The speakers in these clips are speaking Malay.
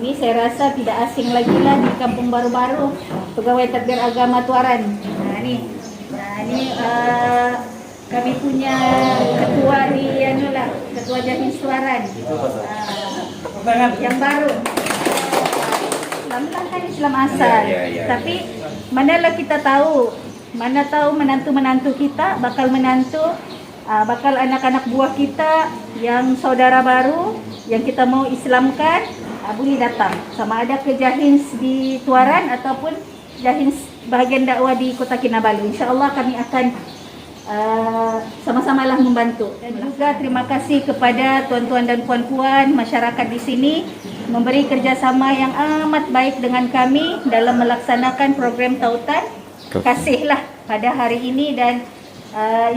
Ini saya rasa tidak asing lagi lah di Kampung Baru-Baru, pegawai tadbir agama Tuaran. Ini kami punya ketua di ketua Jahins Tuaran yang baru. Islam kan Islam asal, tapi manalah kita tahu, mana tahu menantu-menantu kita bakal bakal anak-anak buah kita yang saudara baru yang kita mau Islamkan, boleh datang sama ada ke Jahins di Tuaran ataupun Jahins bahagian dakwah di Kota Kinabalu. InsyaAllah kami akan sama-samalah membantu. Dan juga terima kasih kepada tuan-tuan dan puan-puan masyarakat di sini memberi kerjasama yang amat baik dengan kami dalam melaksanakan program tautan kasihlah pada hari ini. Dan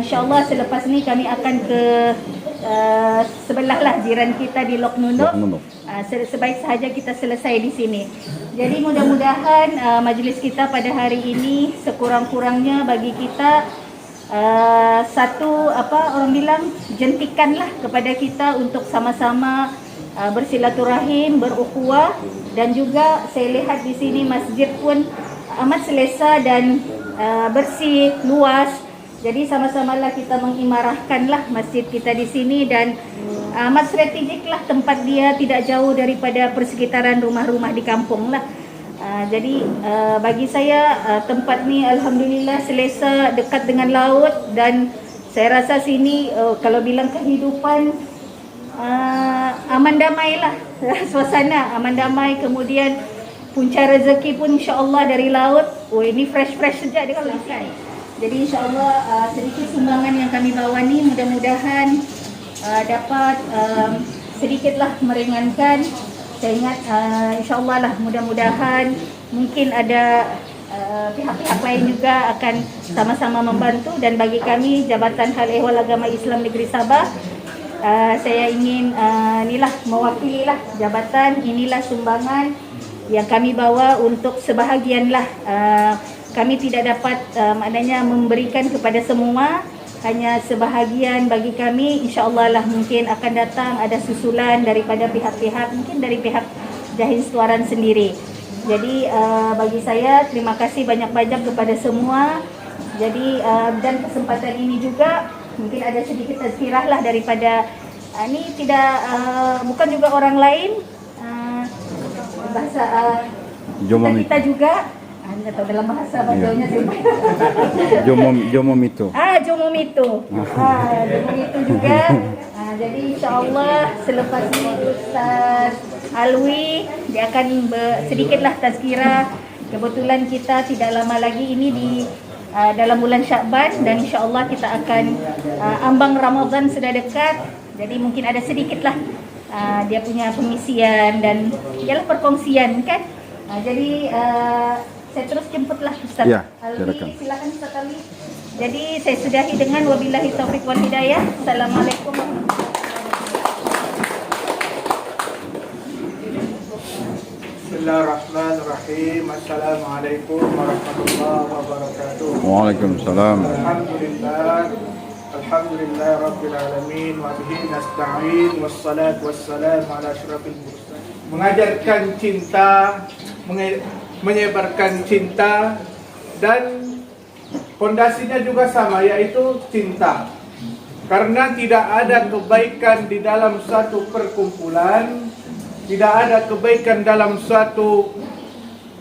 insyaAllah selepas ni kami akan ke sebelah lah jiran kita di Lok Nunuk. Sebaik sahaja kita selesai di sini. Jadi mudah-mudahan majlis kita pada hari ini sekurang-kurangnya bagi kita satu orang bilang jentikan lah kepada kita untuk sama-sama bersilaturahim, berukhuwah. Dan juga saya lihat di sini masjid pun amat selesa dan bersih, luas. Jadi sama-samalah kita mengimarahkanlah masjid kita di sini. Dan amat strategik lah tempat dia, tidak jauh daripada persekitaran rumah-rumah di kampung lah. Jadi bagi saya tempat ni alhamdulillah selesa, dekat dengan laut. Dan saya rasa sini kalau bilang kehidupan aman damai lah. Suasana aman damai. Kemudian punca rezeki pun insya-Allah dari laut. Oh, ini fresh-fresh saja dia kalau ikan. Jadi insya-Allah sedikit sumbangan yang kami bawa ni mudah-mudahan dapat sedikitlah meringankan. Saya ingat insya-Allah lah, mudah-mudahan mungkin ada pihak-pihak lain juga akan sama-sama membantu. Dan bagi kami Jabatan Hal Ehwal Agama Islam Negeri Sabah, saya ingin inilah mewakililah jabatan, inilah sumbangan yang kami bawa untuk sebahagianlah. Kami tidak dapat maknanya memberikan kepada semua, hanya sebahagian bagi kami. InsyaAllah lah mungkin akan datang ada susulan daripada pihak-pihak, mungkin dari pihak Jahin Setuaran sendiri. Jadi bagi saya terima kasih banyak-banyak kepada semua. Jadi dan kesempatan ini juga mungkin ada sedikit tazkirah lah daripada ini tidak bukan juga orang lain, bahasa kita juga. Anda tahu dalam bahasa Jawanya Jomo Mito. Jomo Mito. Jomo Mito juga. Jadi insya-Allah selepas ini Ustaz Alwi dia akan sedikitlah tazkirah. Kebetulan kita tidak lama lagi ini di dalam bulan Syakban dan insya-Allah kita akan ambang Ramadan sudah dekat. Jadi mungkin ada sedikitlah dia punya pengisian dan ialah perkongsian kan. Jadi saya terus jemputlah Ustaz Alwi. Silakan Ustaz Alwi. Jadi saya sudahi dengan wabillahi taufik wal hidayah. Assalamualaikum warahmatullahi wabarakatuh. Bismillahirrahmanirrahim. Assalamualaikum warahmatullahi wabarakatuh. Waalaikumsalam. Alhamdulillah Rabbil Alamin. Wa bihi nasta'in. Wassalatu wassalamu ala asyrafil mursalin. Mengajarkan cinta, menyebarkan cinta, dan fondasinya juga sama, yaitu cinta. Karena tidak ada kebaikan di dalam satu perkumpulan, tidak ada kebaikan dalam suatu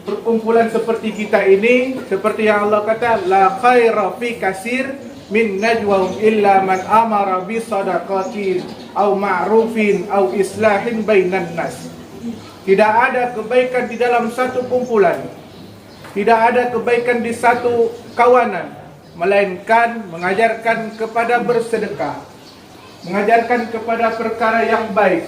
perkumpulan seperti kita ini, seperti yang Allah kata, la khaira fi kasir min najwahum illa man amara bi sadaqatin au ma'rufin au islahin bainan nas. Tidak ada kebaikan di dalam satu kumpulan, tidak ada kebaikan di satu kawanan, melainkan mengajarkan kepada bersedekah, mengajarkan kepada perkara yang baik,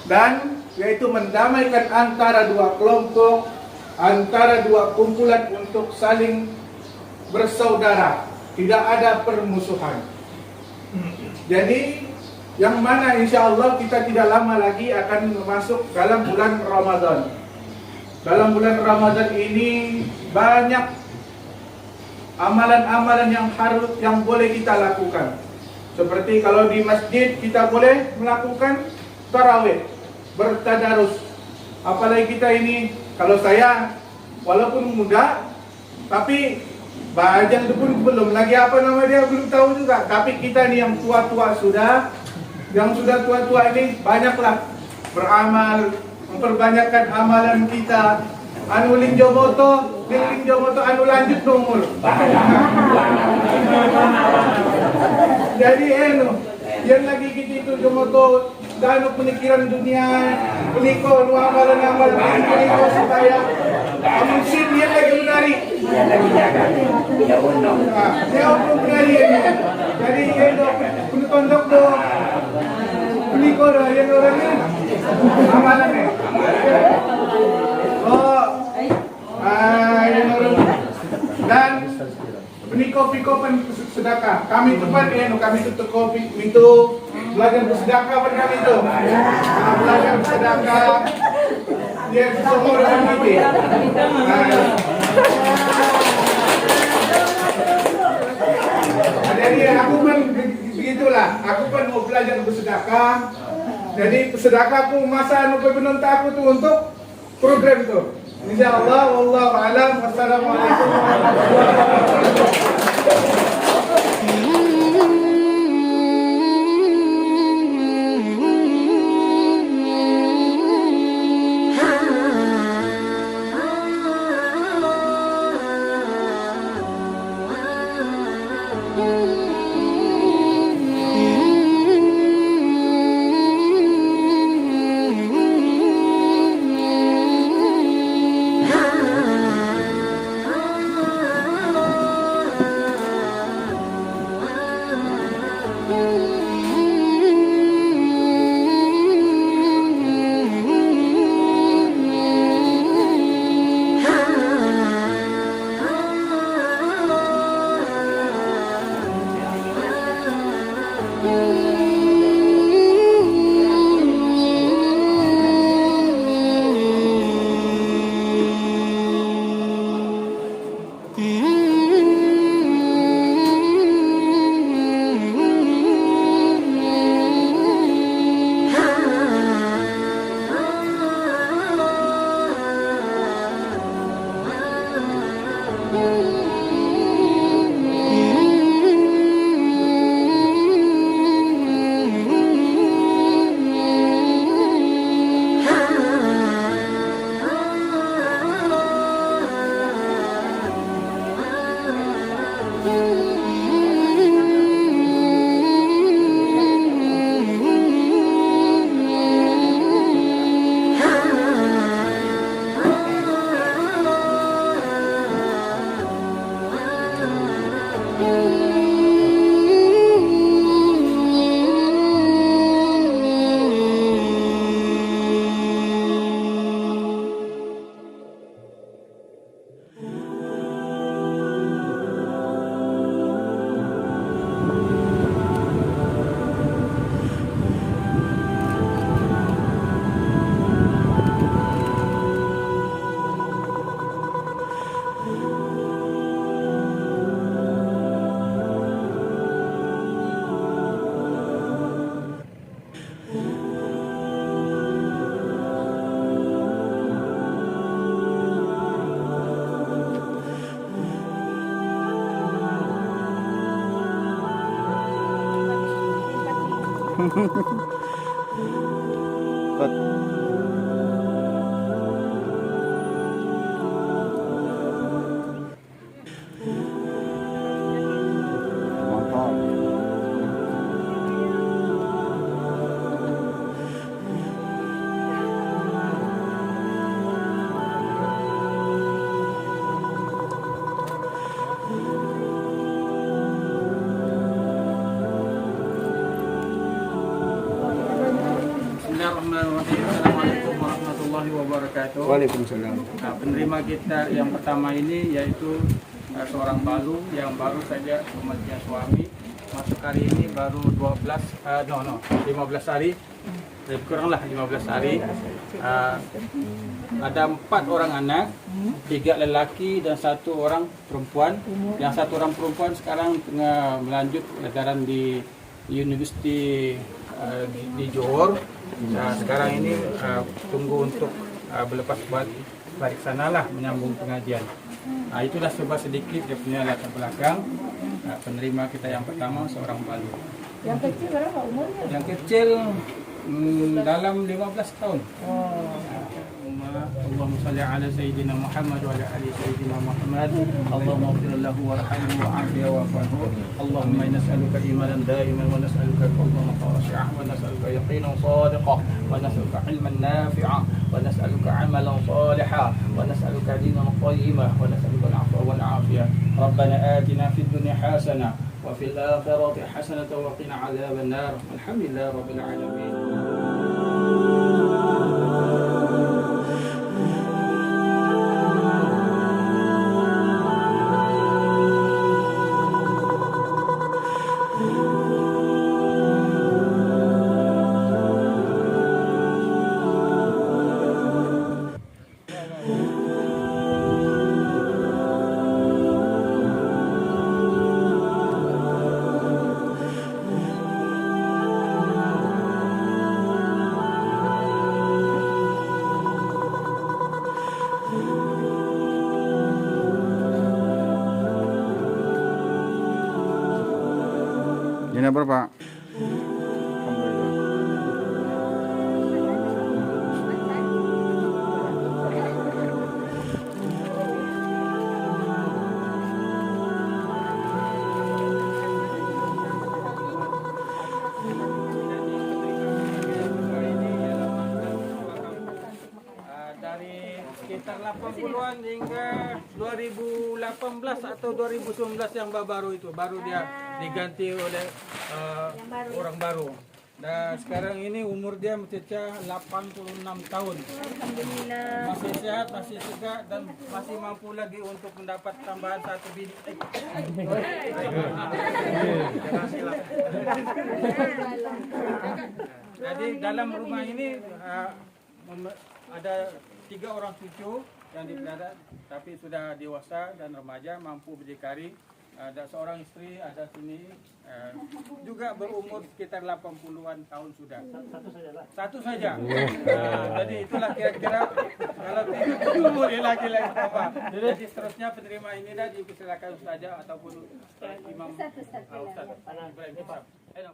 dan yaitu mendamaikan antara dua kelompok, antara dua kumpulan untuk saling bersaudara, tidak ada permusuhan. Jadi yang mana insya Allah kita tidak lama lagi akan masuk dalam bulan Ramadan. Dalam bulan Ramadan ini banyak amalan-amalan yang boleh kita lakukan. Seperti kalau di masjid kita boleh melakukan tarawih, bertadarus. Apalagi kita ini, kalau saya walaupun muda, tapi bajang itu pun belum lagi belum tahu juga. Tapi kita ini yang tua-tua sudah, yang sudah tua-tua ini banyaklah beramal, memperbanyakkan amalan kita. Anu linjomoto anu lanjut umur. Jadi yang lagi kita itu jomoto dan pemikiran dunia, peniko amalan-amalan peniko supaya Musim dia lagi menari. Dia lagi jaga. Dia untung. Dia belum menari ini. Jadi dia punya tondok tuh. Ini kau yang orangnya amalan nih. Oh, yang orang dan ini kopi sedekah. Kami tempat kami tutup kopi itu belajar bersedekah pada kami itu. Belajar bersedekah. Dia semua orang kami. Jadi aku pun begitulah. Aku pun mau belajar bersedekah. Jadi sedekah aku masa anu penonton aku tuh untuk program itu. Insyaallah wallahu alam. Wassalamualaikum warahmatullahi wabarakatuh. Bismillahirrahmanirrahim. Assalamualaikum warahmatullahi wabarakatuh. Waalaikumsalam. Nah, penerima kita yang pertama ini yaitu seorang balu yang baru saja kematian suami. Masuk hari ini baru 15 hari. Lebih kuranglah 15 hari. Ada 4 orang anak, 3 lelaki dan 1 orang perempuan. Yang 1 orang perempuan sekarang tengah melanjut pelajaran di Universiti di Johor. Nah, sekarang ini tunggu untuk berlepas balik sanalah menyambung pengajian. Nah, itulah sebab sedikit dia punya latar belakang. Penerima kita yang pertama seorang balu. Yang kecil berapa umurnya? Yang kecil dalam 15 tahun. Allahumma salli ala sayyidina Muhammad wa ala ali sayyidina Muhammad. Allahumma ighfir lahu warhamhu wa'afihi wa'fu. Allahumma inna nas'aluka imanan da'iman wa nas'aluka qalban khashi'an wa nas'aluka yaqinan sadiqan wa nas'aluka ilman nafi'an wa nas'aluka عملا صالحا ونسألك دينا قيما ونسألك العفو والعافية. ربنا آتنا في الدنيا حسنة وفي الآخرة حسنة وقنا عذاب النار. الحمد لله رب العالمين. Ini apa Pak? Dari sekitar 80-an hingga 2018 atau 2019 yang baru itu baru dia diganti oleh orang baru. Dan sekarang ini umur dia mencecah 86 tahun. Alhamdulillah. Masih sehat, masih segar dan masih mampu lagi untuk mendapat tambahan satu bini. Jadi dalam rumah ini ada 3 orang cucu yang dipelihara, tapi sudah dewasa dan remaja, mampu berdikari. Ada seorang istri, ada sini juga berumur sekitar 80-an tahun sudah. Satu saja. Jadi itulah kira-kira kalau tidak umur laki-laki apa. Jadi seterusnya penerima ini dah dipersilakan saja ataupun imam Ustaz Ibrahim Hisab. Ayo.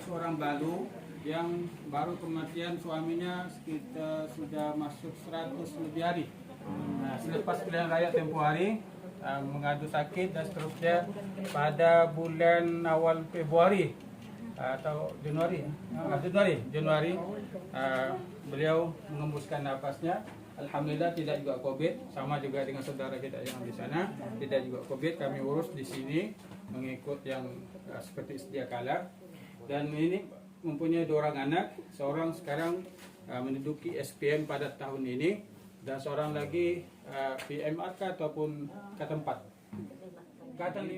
Seorang balu yang baru kematian suaminya sekitar sudah masuk 100 lebih hari. Nah, selepas pilihan raya tempoh hari mengadu sakit dan seterusnya pada bulan awal Februari atau Januari beliau mengembuskan nafasnya. Alhamdulillah tidak juga COVID, sama juga dengan saudara kita yang di sana, tidak juga COVID. Kami urus di sini mengikut yang seperti sedia kala. Dan ini mempunyai 2 orang anak, seorang sekarang menduduki SPM pada tahun ini dan seorang lagi PMRK ataupun K4. K5.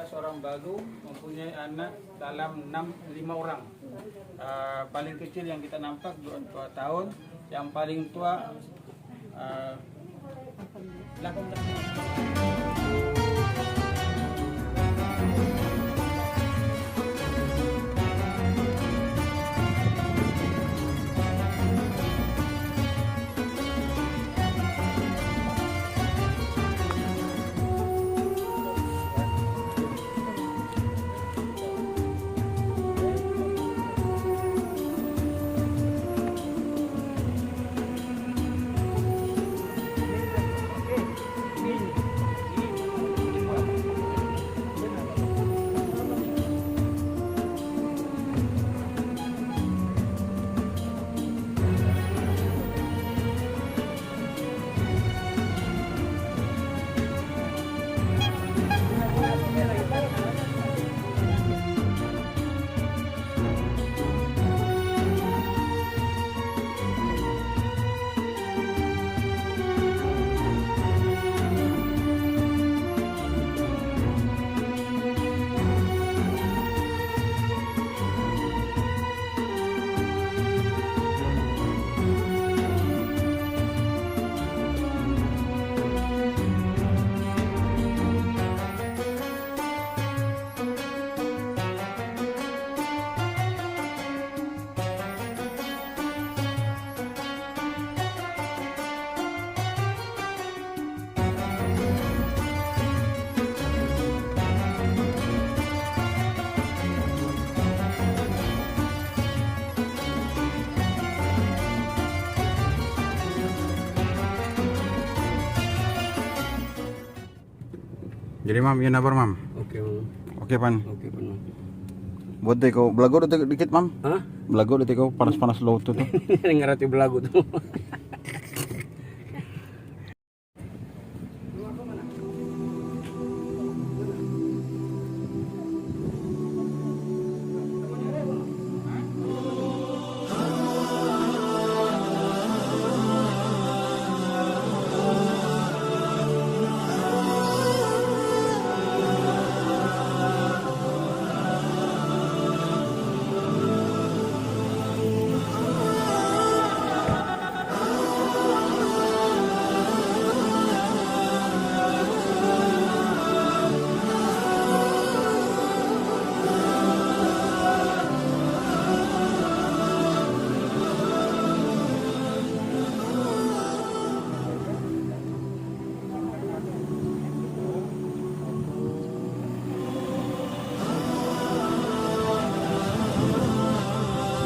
Seorang baru mempunyai anak dalam 5 orang. Paling kecil yang kita nampak 2 tahun, yang paling tua 18 tahun. Jadi mam, iya nabar mam. Oke, Mam. Oke pan. Oke, Mam. Buat teko belago dikit mam. Hah? Belago teko panas-panas lo tuh. Ngerti belagu tuh.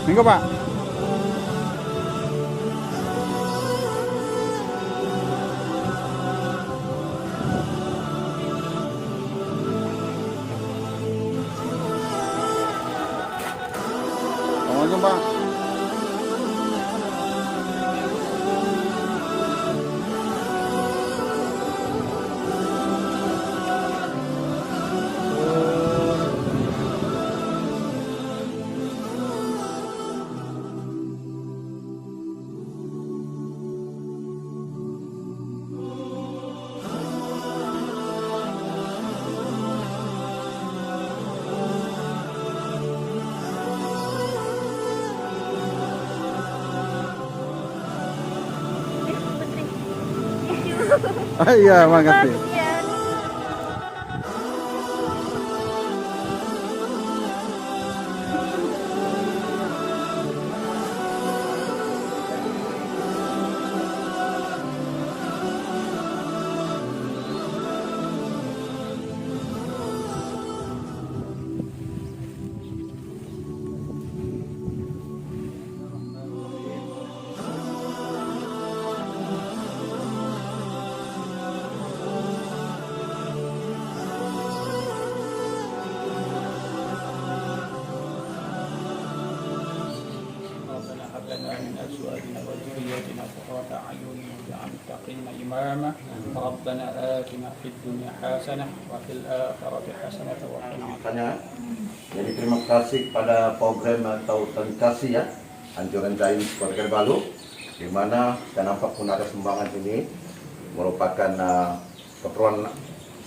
Minggu pak. Assalamualaikum pak. Iya, makasih. ربنا هب لنا من ازواجنا وذرياتنا قرة اعين واجعلنا للمتقين اماما ربنا آتنا في الدنيا حسنة وفي الآخرة حسنة وقنا عذاب. Jadi terima kasih kepada program atau kasih ya anjuran Jain Keluarga Balu, di mana kenapa pun ada sumbangan ini merupakan keperluan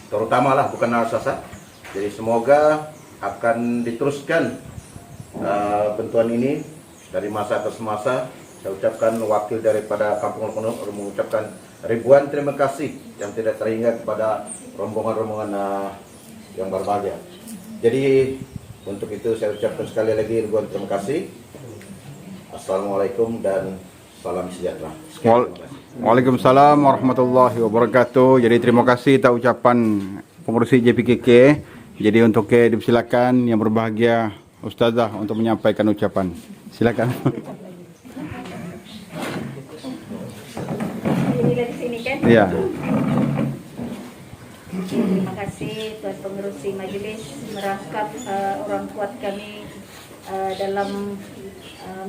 terutama lah, bukan asasa. Jadi semoga akan diteruskan bantuan ini dari masa ke semasa. Saya ucapkan wakil daripada Kampung Penuh mengucapkan ribuan terima kasih yang tidak terhingga kepada rombongan-rombongan yang berbahagia. Jadi untuk itu saya ucapkan sekali lagi ribuan terima kasih. Assalamualaikum dan salam sejahtera. Waalaikumsalam warahmatullahi wabarakatuh. Jadi terima kasih tak ucapan pengurusi JPKK. Jadi untuk dipersilakan yang berbahagia Ustazah untuk menyampaikan ucapan. Silakan. Inilah di sini kan? Iya. Terima kasih Tuan Pengerusi Majelis merangkap orang kuat kami dalam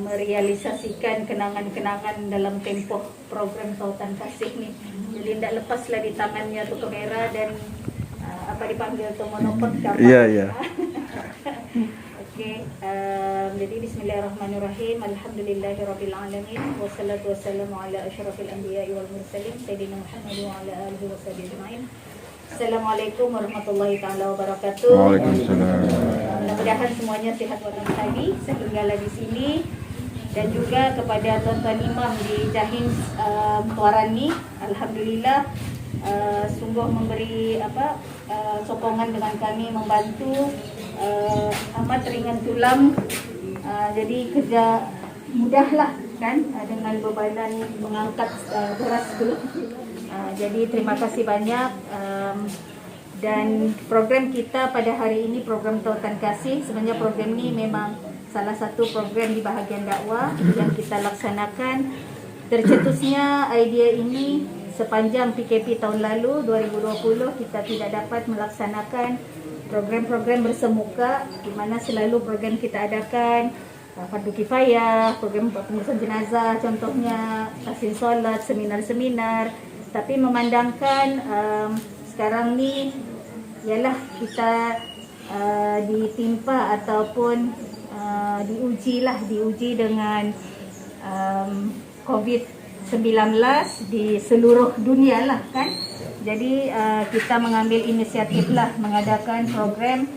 merealisasikan kenangan-kenangan dalam tempoh program Tautan Kasih ni. Jadi tidak lepaslah di tangannya tu kamera dan apa dipanggil tu monopod gambar. Iya, iya. Okey, jadi bismillahirrahmanirrahim. Alhamdulillahirabbil alamin wassalatu wassalamu ala asyrafil anbiya'i wal mursalin sayyidina Muhammad wa ala alihi washabihi ajmain. Assalamualaikum warahmatullahi taala wabarakatuh. Waalaikumsalam. Mudah-mudahan semuanya sihat walafiat setinggal di sini dan juga kepada tuan-tuan imam di Jahin Tuarani, alhamdulillah sungguh memberi sokongan dengan kami, membantu amat ringan tulang. Jadi kerja mudahlah kan dengan bebanan mengangkat beras dulu. Jadi terima kasih banyak. Dan program kita pada hari ini program Tautan Kasih, sebenarnya program ini memang salah satu program di bahagian dakwah yang kita laksanakan. Tercetusnya idea ini sepanjang PKP tahun lalu 2020 kita tidak dapat melaksanakan program-program bersemuka di mana selalu program kita adakan fardu kifayah, program pengurusan jenazah contohnya, tahsin solat, seminar-seminar. Tapi memandangkan sekarang ni ialah kita ditimpa ataupun diuji dengan COVID-19 di seluruh dunia lah kan. Jadi kita mengambil inisiatif lah mengadakan program,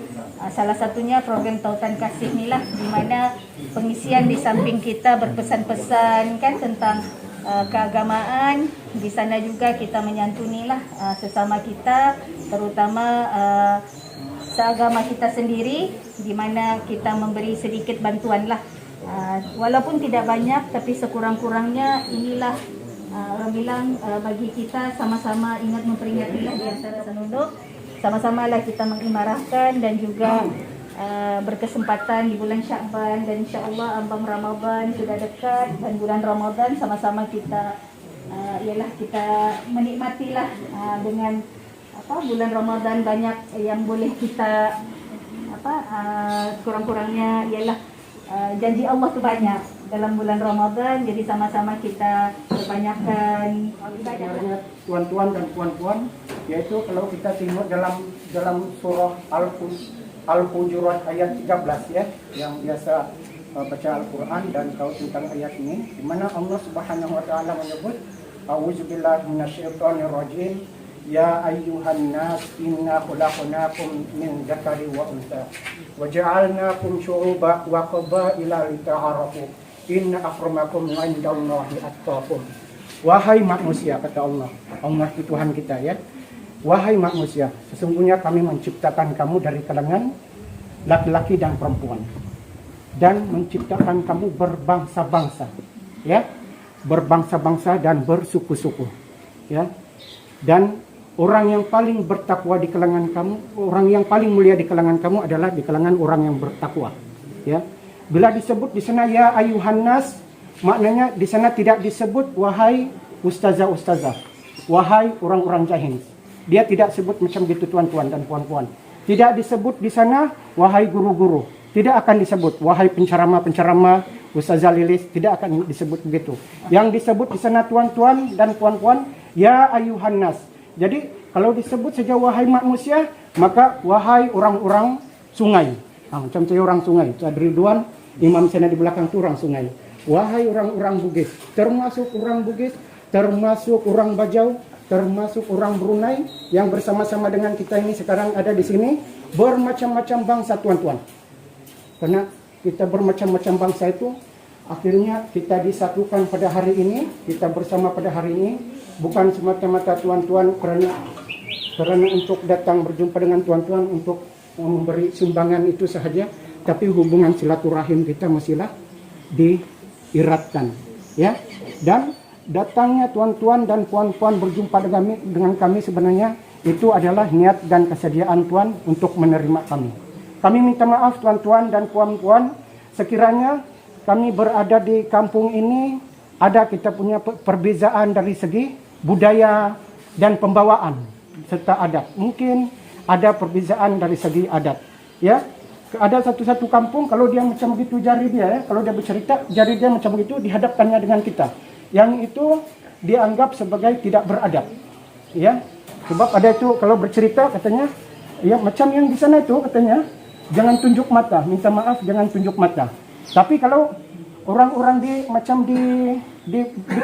salah satunya program Tautan Kasih ni lah, di mana pengisian di samping kita berpesan-pesan kan tentang keagamaan, di sana juga kita menyantuni lah sesama kita, terutama seagama kita sendiri, di mana kita memberi sedikit bantuan lah. Walaupun tidak banyak, tapi sekurang-kurangnya inilah orang bilang bagi kita sama-sama ingat memperingati lah di antara senunduk, sama-sama lah kita mengimarahkan dan juga berkesempatan di bulan Syakban, dan insya-Allah ambang Ramadan sudah dekat, dan bulan Ramadan sama-sama kita ialah kita menikmatilah dengan bulan Ramadan banyak yang boleh kita kurang-kurangnya ialah janji Allah tu banyak dalam bulan Ramadan, jadi sama-sama kita perbanyakkan ibadah. Tuan-tuan dan puan-puan, yaitu kalau kita tengok dalam surah Al-Hujurat ayat 13 ya, yang biasa baca Al-Quran dan tahu tentang ayat ini, di mana Allah Subhanahu wa taala menyebut a'udzubillahi minasyaitonir rajim, ya ayyuhan nas inna khalaqnakum min dzakari wa untha wa ja'alnakum syu'uban wa qabaila lita'arafu inna akramakum 'indallahi atqakum. Wahai manusia, kata Allah itu Tuhan kita ya. Wahai manusia, sesungguhnya kami menciptakan kamu dari kalangan laki-laki dan perempuan, dan menciptakan kamu berbangsa-bangsa ya, berbangsa-bangsa dan bersuku-suku ya. Dan orang yang paling bertakwa di kalangan kamu, orang yang paling mulia di kalangan kamu adalah di kalangan orang yang bertakwa ya. Bila disebut di sana ya ayuhan nas, maknanya di sana tidak disebut wahai ustazah-ustazah, wahai orang-orang jahil. Dia tidak sebut macam gitu tuan-tuan dan puan-puan. Tidak disebut di sana wahai guru-guru. Tidak akan disebut wahai penceramah-penceramah, ustazah lilis, tidak akan disebut begitu. Yang disebut di sana tuan-tuan dan puan-puan ya ayuhan nas. Jadi kalau disebut saja wahai manusia, maka wahai orang-orang sungai. Macam saya orang sungai, Cadri Ridwan, imam sana di belakang itu orang sungai. Wahai orang-orang Bugis, termasuk orang Bugis, termasuk orang Bajau, termasuk orang Brunei yang bersama-sama dengan kita ini sekarang ada di sini, bermacam-macam bangsa tuan-tuan. Karena kita bermacam-macam bangsa itu, akhirnya kita disatukan pada hari ini, kita bersama pada hari ini, bukan semata-mata tuan-tuan kerana untuk datang berjumpa dengan tuan-tuan untuk memberi sumbangan itu sahaja, tapi hubungan silaturahim kita masihlah diiratkan ya. Dan datangnya tuan-tuan dan puan-puan berjumpa dengan kami sebenarnya itu adalah niat dan kesediaan Tuan untuk menerima kami. Kami minta maaf tuan-tuan dan puan-puan sekiranya kami berada di kampung ini ada kita punya perbezaan dari segi budaya dan pembawaan serta adat. Mungkin ada perbezaan dari segi adat ya. Ada satu-satu kampung kalau dia macam begitu jari dia ya, kalau dia bercerita jari dia macam begitu dihadapkannya dengan kita, yang itu dianggap sebagai tidak beradab ya. Sebab ada itu kalau bercerita katanya ya macam yang di sana itu katanya jangan tunjuk mata, minta maaf jangan tunjuk mata. Tapi kalau orang-orang di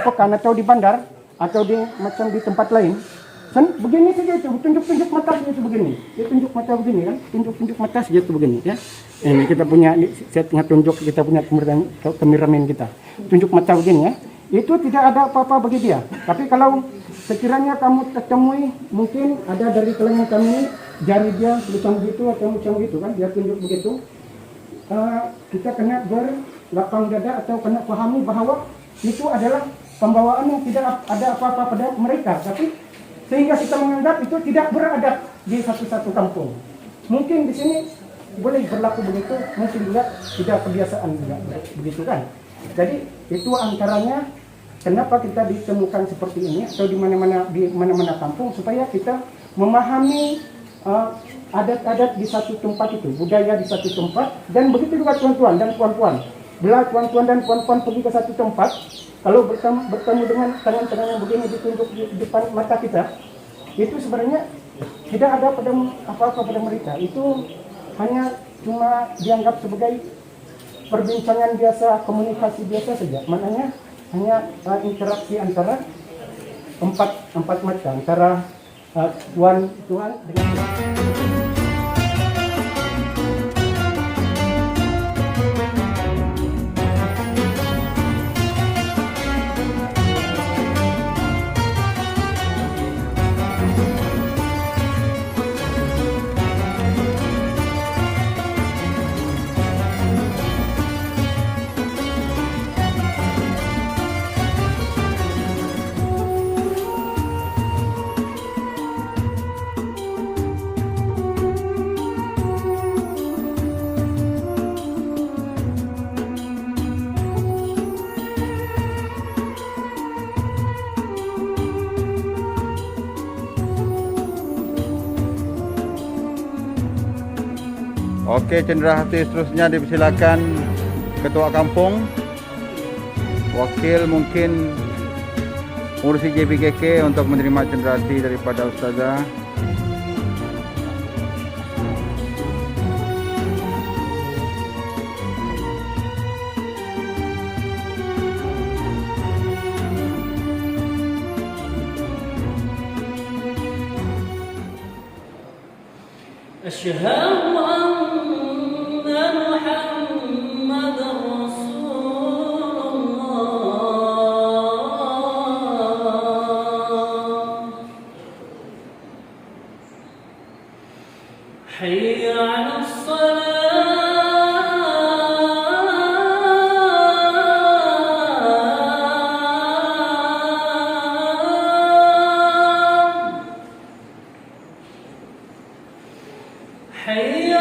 pekan atau di bandar atau di macam di tempat lain begini saja itu, tunjuk-tunjuk mata saja itu begini. Dia tunjuk mata begini kan, tunjuk-tunjuk mata saja itu begini ya. Ini kita punya, saya tengah tunjuk kita punya kameramen kita. Tunjuk mata begini ya. Itu tidak ada apa-apa bagi dia. Tapi kalau sekiranya kamu ketemui, mungkin ada dari kalangan kami, jari dia macam begitu atau macam begitu kan, dia tunjuk begitu. Kita kena berlapang dada atau kena pahami bahawa itu adalah pembawaan yang tidak ada apa-apa pada mereka. Tapi sehingga kita menganggap itu tidak beradab di satu-satu kampung. Mungkin di sini boleh berlaku begitu, mungkin juga tidak kebiasaan juga begitu kan. Jadi itu antaranya kenapa kita ditemukan seperti ini atau di mana-mana kampung, supaya kita memahami adat-adat di satu tempat itu, budaya di satu tempat. Dan begitu juga tuan-tuan dan puan-puan. Bila tuan-tuan dan puan-puan pergi ke satu tempat, kalau bertemu dengan tangan-tangan yang begini ditunjuk di depan mata kita, itu sebenarnya tidak ada apa-apa pada mereka. Itu hanya cuma dianggap sebagai perbincangan biasa, komunikasi biasa saja. Maknanya hanya interaksi antara empat mata, antara tuan dengan Okey, cenderawasih seterusnya dipersilakan Ketua Kampung, Wakil mungkin pengurusi JPKK untuk menerima cenderawasih daripada Ustazah. أشهد أن محمد رسول الله حي على الصلاة حي